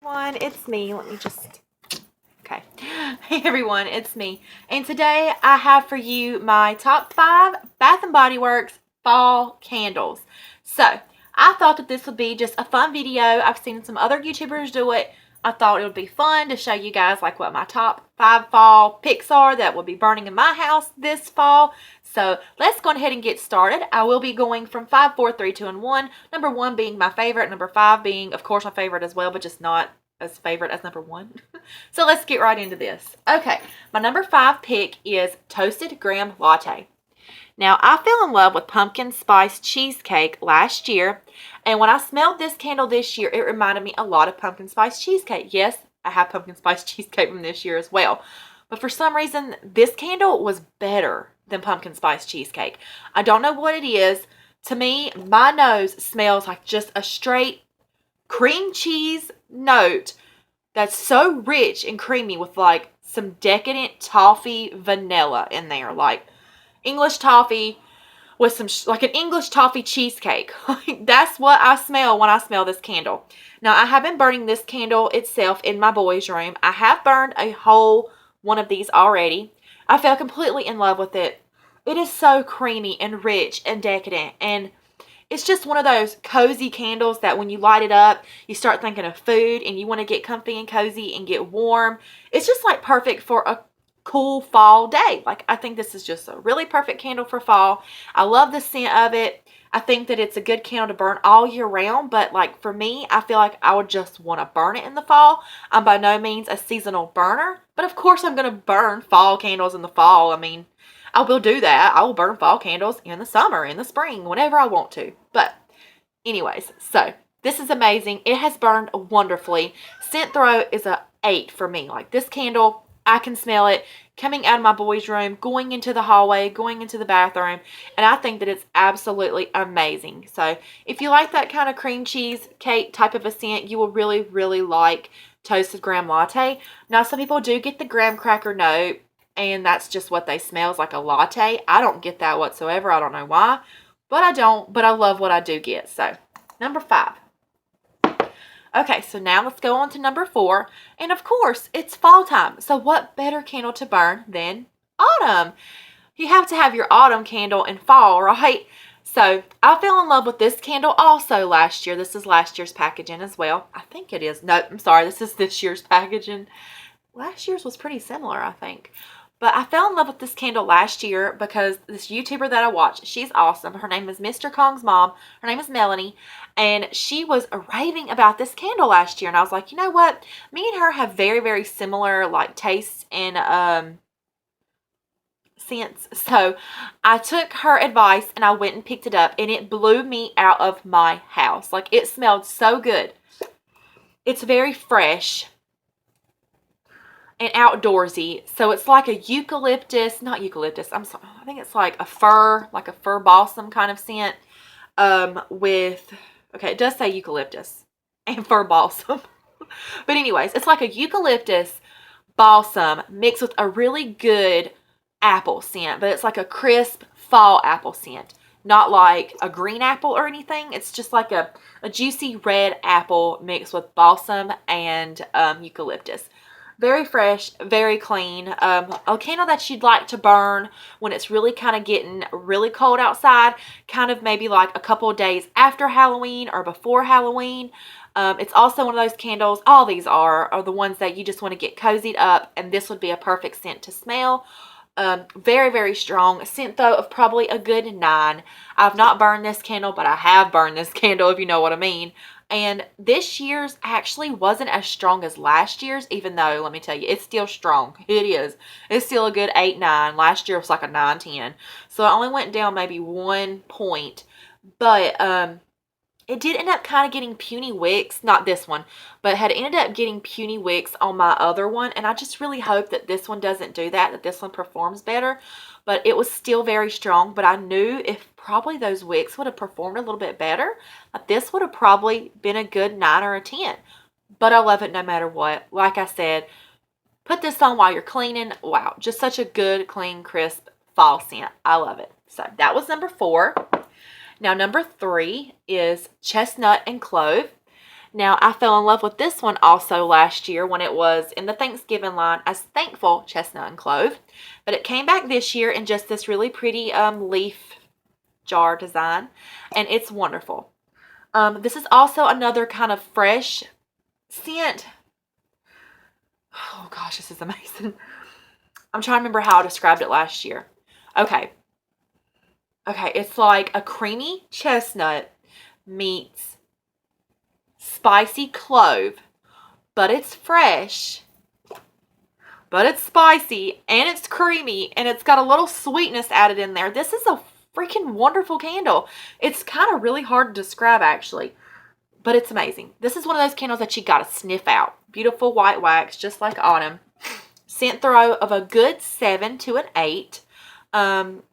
Everyone, it's me. Let me just, okay. Hey everyone, it's me. And today I have for you my top 5 Bath & Body Works fall candles. So, I thought that this would be just a fun video. I've seen some other YouTubers do it. I thought it would be fun to show you guys like what my top 5 fall picks are that will be burning in my house this fall. So let's go ahead and get started. I will be going from 5, 4, 3, 2, and 1. Number 1 being my favorite. Number 5 being, of course, my favorite as well, but just not as favorite as number 1. So let's get right into this. Okay, my number 5 pick is Toasted Graham Latte. Now, I fell in love with pumpkin spice cheesecake last year, and when I smelled this candle this year, it reminded me a lot of pumpkin spice cheesecake. Yes, I have pumpkin spice cheesecake from this year as well, but for some reason, this candle was better than pumpkin spice cheesecake. I don't know what it is. To me, my nose smells like just a straight cream cheese note that's so rich and creamy with like some decadent toffee vanilla in there, like English toffee with some, like an English toffee cheesecake. That's what I smell when I smell this candle. Now, I have been burning this candle itself in my boys' room. I have burned a whole one of these already. I fell completely in love with it. It is so creamy and rich and decadent, and it's just one of those cozy candles that when you light it up, you start thinking of food and you want to get comfy and cozy and get warm. It's just like perfect for a cool fall day. Like, I think this is just a really perfect candle for fall. I love the scent of it. I think that it's a good candle to burn all year round, but like for me, I feel like I would just want to burn it in the fall. I'm by no means a seasonal burner, but of course I'm going to burn fall candles in the fall. I mean, I will do that. I will burn fall candles in the summer, in the spring, whenever I want to. But anyways, so this is amazing. It has burned wonderfully. Scent throw is a 8 for me. Like, this candle, I can smell it coming out of my boys' room, going into the hallway, going into the bathroom, and I think that it's absolutely amazing. So if you like that kind of cream cheese cake type of a scent, you will really, really like Toasted Graham Latte. Now, some people do get the graham cracker note, and that's just what they smell, is like a latte. I don't get that whatsoever. I don't know why, but I don't. But I love what I do get. So, number 5. Okay, so now let's go on to number 4. And of course, it's fall time. So what better candle to burn than autumn? You have to have your autumn candle in fall, right? So I fell in love with this candle also last year. This is last year's packaging as well. I think it is. No, I'm sorry. This is this year's packaging. Last year's was pretty similar, I think. But I fell in love with this candle last year because this YouTuber that I watch, she's awesome. Her name is Mr. Kong's mom. Her name is Melanie. And she was raving about this candle last year. And I was like, you know what? Me and her have very, very similar like tastes and scents. So I took her advice and I went and picked it up. And it blew me out of my house. Like, it smelled so good. It's very fresh and outdoorsy. So it's like a eucalyptus, not eucalyptus, I'm sorry, I think it's like a fir balsam kind of scent with, okay, it does say eucalyptus and fir balsam. But anyways, it's like a eucalyptus balsam mixed with a really good apple scent, but it's like a crisp fall apple scent. Not like a green apple or anything. It's just like a juicy red apple mixed with balsam and eucalyptus. Very fresh, very clean. A candle that you'd like to burn when it's really kind of getting really cold outside. Kind of maybe like a couple of days after Halloween or before Halloween. It's also one of those candles, all these are the ones that you just want to get cozied up. And this would be a perfect scent to smell. Very, very strong. A scent, though, of probably a good 9. I've not burned this candle, but I have burned this candle, if you know what I mean. And this year's actually wasn't as strong as last year's, even though, let me tell you, it's still strong. It is. It's still a good 8, 9. Last year was like a 9, 10. So I only went down maybe 1 point. But it did end up kind of getting puny wicks. Not this one, but had ended up getting puny wicks on my other one. And I just really hope that this one doesn't do that, that this one performs better. But it was still very strong. But I knew if probably those wicks would have performed a little bit better, like this would have probably been a good 9 or a 10. But I love it no matter what. Like I said, put this on while you're cleaning. Wow, just such a good, clean, crisp fall scent. I love it. So that was number 4. Now, number 3 is Chestnut and Clove. Now, I fell in love with this one also last year when it was in the Thanksgiving line as Thankful Chestnut and Clove. But it came back this year in just this really pretty leaf jar design. And it's wonderful. This is also another kind of fresh scent. Oh gosh, this is amazing. I'm trying to remember how I described it last year. Okay, it's like a creamy chestnut meets spicy clove, but it's fresh, but it's spicy, and it's creamy, and it's got a little sweetness added in there. This is a freaking wonderful candle. It's kind of really hard to describe, actually, but it's amazing. This is one of those candles that you got to sniff out. Beautiful white wax, just like Autumn. Scent throw of a good 7 to an 8.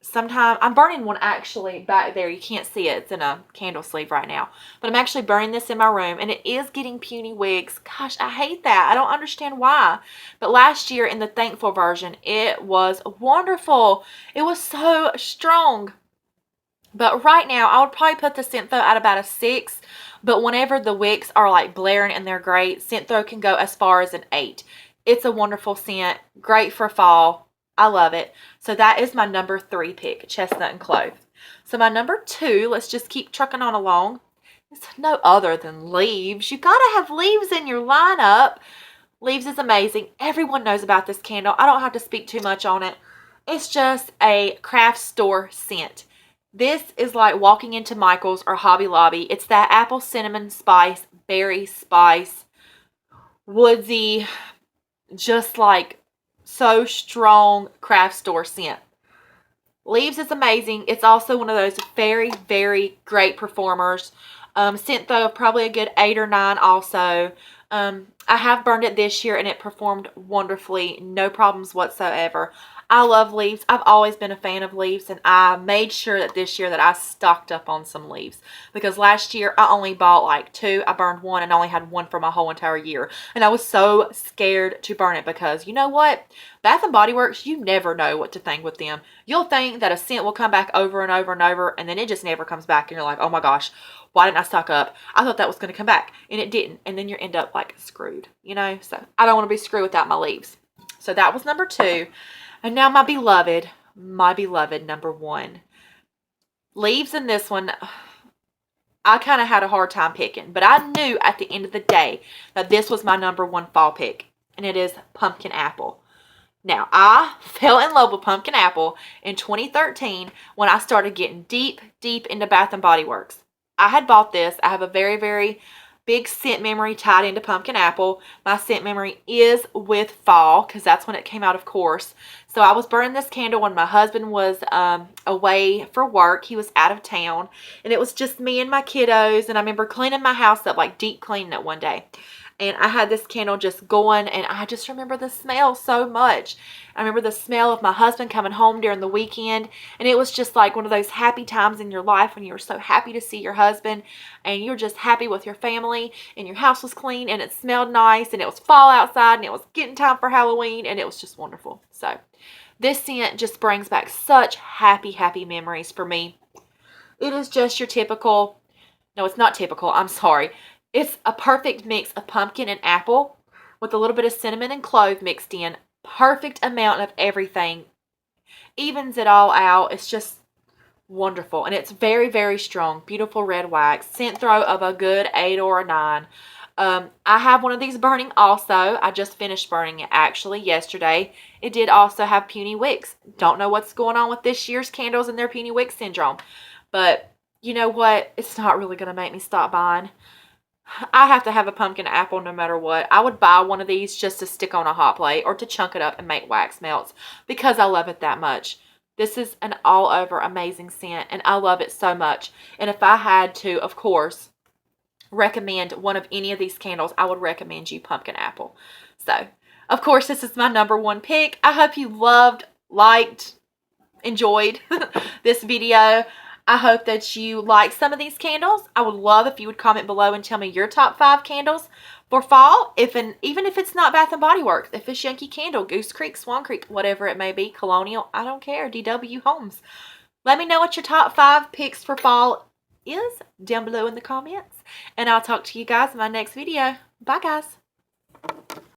Sometime I'm burning one actually back there. You can't see it. It's in a candle sleeve right now. But I'm actually burning this in my room, and it is getting puny wigs. Gosh, I hate that. I don't understand why. But last year in the Thankful version, it was wonderful. It was so strong. But right now, I would probably put the scent throw at about a 6. But whenever the wicks are like blaring and they're great, scent throw can go as far as an 8. It's a wonderful scent. Great for fall. I love it. So that is my number 3 pick, Chestnut and Clove. So my number 2, let's just keep trucking on along. It's no other than Leaves. You gotta have Leaves in your lineup. Leaves is amazing. Everyone knows about this candle. I don't have to speak too much on it. It's just a craft store scent. This is like walking into Michael's or Hobby Lobby. It's that apple cinnamon spice, berry spice, woodsy, just like so strong craft store scent. Leaves is amazing. It's also one of those very, very great performers. Scent though probably a good 8 or 9 also. I have burned it this year and it performed wonderfully. No problems whatsoever. I love Leaves. I've always been a fan of Leaves, and I made sure that this year that I stocked up on some Leaves, because last year I only bought like 2. I burned 1 and only had 1 for my whole entire year, and I was so scared to burn it because you know what? Bath and Body Works, you never know what to think with them. You'll think that a scent will come back over and over and over, and then it just never comes back, and you're like, oh my gosh, why didn't I stock up? I thought that was going to come back, and it didn't, and then you end up like screwed, you know? So I don't want to be screwed without my Leaves. So that was number 2. And now my beloved number 1. Leaves in this one, I kind of had a hard time picking. But I knew at the end of the day that this was my number 1 fall pick. And it is Pumpkin Apple. Now, I fell in love with Pumpkin Apple in 2013 when I started getting deep, deep into Bath and Body Works. I had bought this. I have a very, very big scent memory tied into Pumpkin Apple. My scent memory is with fall because that's when it came out, of course. So I was burning this candle when my husband was away for work. He was out of town, and it was just me and my kiddos, and I remember cleaning my house up, like deep cleaning it one day. And I had this candle just going, and I just remember the smell so much. I remember the smell of my husband coming home during the weekend, and it was just like one of those happy times in your life when you were so happy to see your husband, and you were just happy with your family, and your house was clean, and it smelled nice, and it was fall outside, and it was getting time for Halloween, and it was just wonderful. So this scent just brings back such happy, happy memories for me. It is just your typical, no, it's not typical, I'm sorry. It's a perfect mix of pumpkin and apple with a little bit of cinnamon and clove mixed in. Perfect amount of everything. Evens it all out. It's just wonderful. And it's very, very strong. Beautiful red wax. Scent throw of a good 8 or a 9. I have one of these burning also. I just finished burning it actually yesterday. It did also have puny wicks. Don't know what's going on with this year's candles and their puny wick syndrome. But you know what? It's not really going to make me stop buying. I have to have a pumpkin apple no matter what. I would buy one of these just to stick on a hot plate or to chunk it up and make wax melts because I love it that much. This is an all-over amazing scent, and I love it so much. And if I had to, of course, recommend one of any of these candles, I would recommend you Pumpkin Apple. So, of course, this is my number 1 pick. I hope you loved, liked, enjoyed this video. I hope that you like some of these candles. I would love if you would comment below and tell me your top 5 candles for fall. Even if it's not Bath & Body Works, if it's Yankee Candle, Goose Creek, Swan Creek, whatever it may be, Colonial, I don't care, DW Homes. Let me know what your top 5 picks for fall is down below in the comments. And I'll talk to you guys in my next video. Bye, guys.